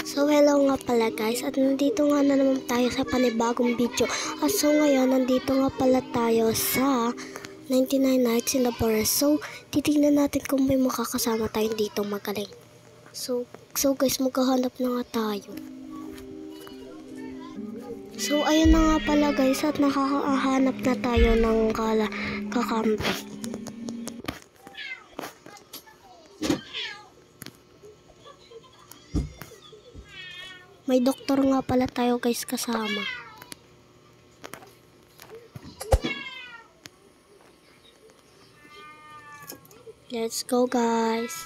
So hello nga pala guys, at nandito nga na naman tayo sa panibagong video. At so ngayon, nandito nga pala tayo sa 99 Nights in the Forest. So titignan natin kung may makakasama tayo dito magaling. So guys, maghahanap na nga tayo. So ayun na nga pala guys, at nakakahanap na tayo ng kakampi. May doktor nga pala tayo guys kasama. Let's go guys.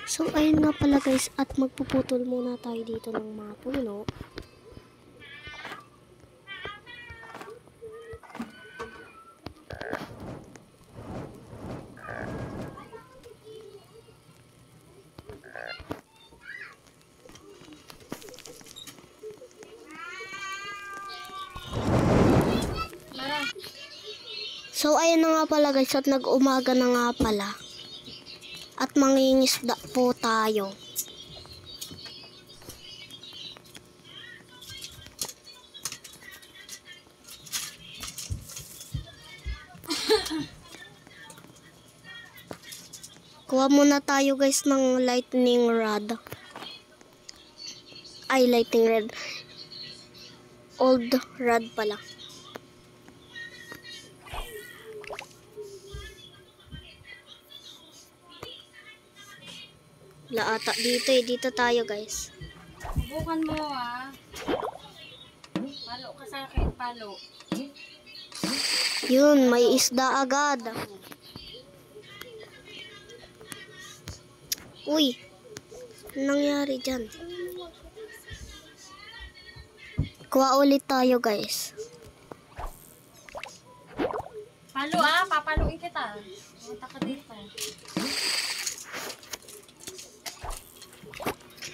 So ayun nga pala guys, at magpuputol muna tayo dito ng mga puno. So ayun na nga pala guys, at nag-umaga na nga pala. At mangingisda po tayo. Kuha muna tayo guys ng lightning rod. Ay, lightning rod. Old rod pala. Laata dito tayo guys. Subukan mo Palo ka sa akin, palo. Yun, may isda agad. Uy, anong nangyari dyan? Kuha ulit tayo guys. Palo papaluin kita. Punta ka dito.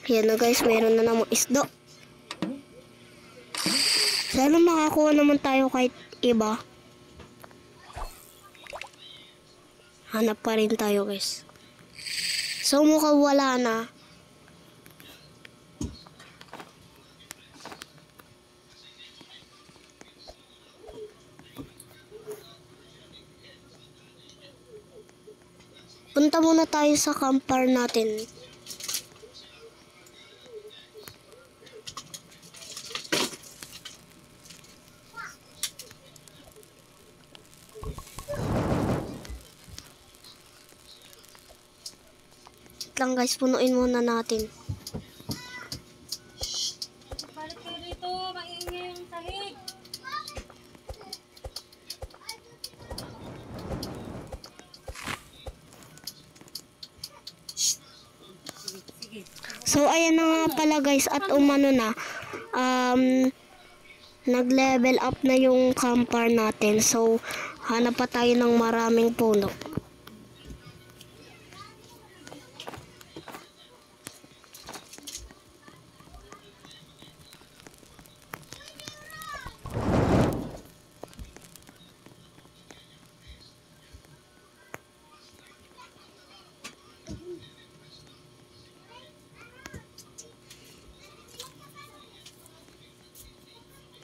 Yan na guys, meron na namang isda. Sana makakuha naman tayo kahit iba. Hanap pa rin tayo guys. So mukhang wala na. Punta muna tayo sa campfire natin. Lang guys, punuin muna natin. Balik ka dito, maingay yung sahig. Sige. So ayan na nga pala guys, at umano na. Nag-level up na yung campfire natin. So hanap pa tayo ng maraming puno.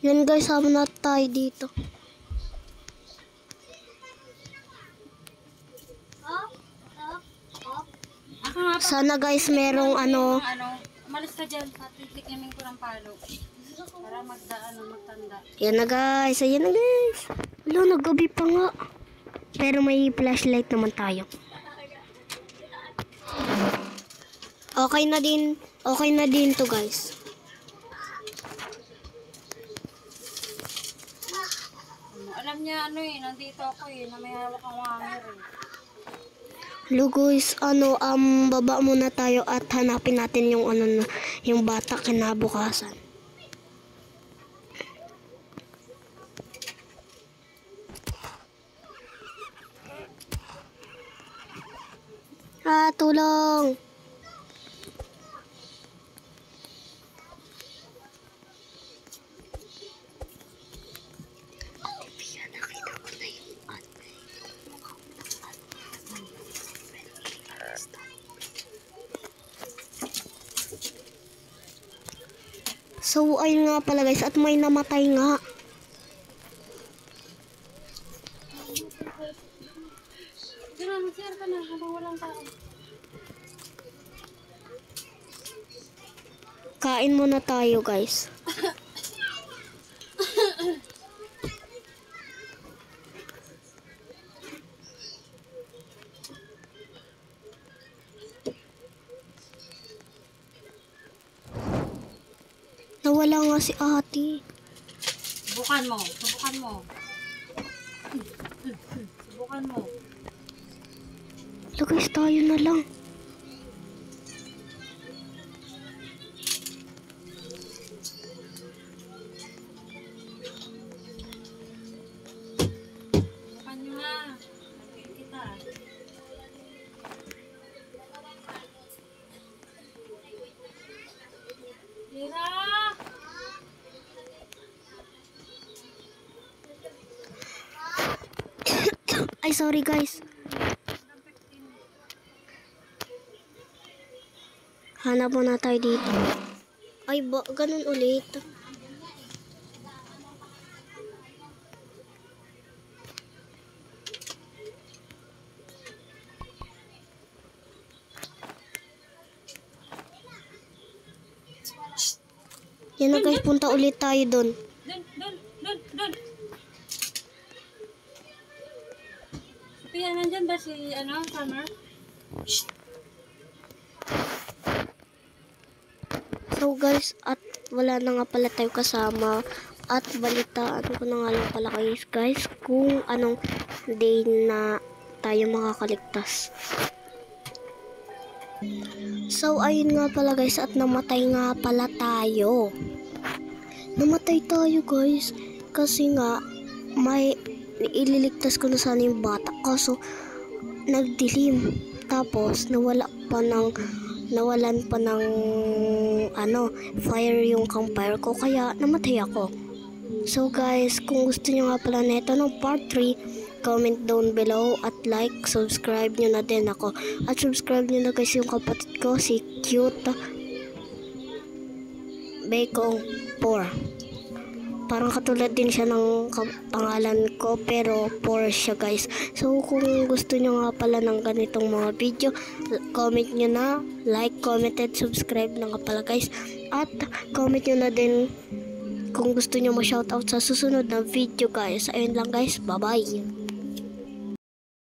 Yan guys, sama na tayo dito. Sana guys merong Umalis ka dyan, titikimin ko ng palo. Para magtanda. Yan na guys, ayan na guys. Wala, naggabi pa nga. Pero may flashlight naman tayo. Okay na din to guys. Alam niya nandito ako na may hawak ang wangir Hello guys, baba muna tayo at hanapin natin yung yung bata kinabukasan. Tulong! Nakita ko So, ayun nga pala guys, at may namatay nga. Sige na, mag-share ka na habang walang tao. Kain muna tayo guys. Nawala nga si ate. Subukan mo. Subukan mo. Subukan mo. So guys, tayo na lang. Subukan nyo na. Nagpil kita. Tira! Ay, sorry guys. Hanap muna tayo dito. Ay, ganun ulit. Yan na guys, punta ulit tayo dun. Dun. Pia, nandyan ba si, Summer? So guys, at wala na nga pala tayo kasama. At balitaan ko na nga lang pala kayo guys kung anong day na tayo makakaligtas. So ayun nga pala guys, at namatay nga pala tayo. Namatay tayo guys kasi nga may ililigtas ko na sana yung bata kaso nagdilim, tapos nawalan pa ng fire yung campfire ko kaya namatay ako. So guys, kung gusto nyo nga pala neto ng part 3, comment down below at like, subscribe nyo na din ako. At subscribe nyo na guys yung kapatid ko, si Cute Bekong 4. Parang katulad din siya ng pangalan ko pero 4 siya guys. So kung gusto nyo nga pala ng ganitong mga video, comment nyo na, like, comment and subscribe na nga pala guys. At comment nyo na din kung gusto nyo ma-shoutout sa susunod na video guys. Ayun lang guys, bye bye.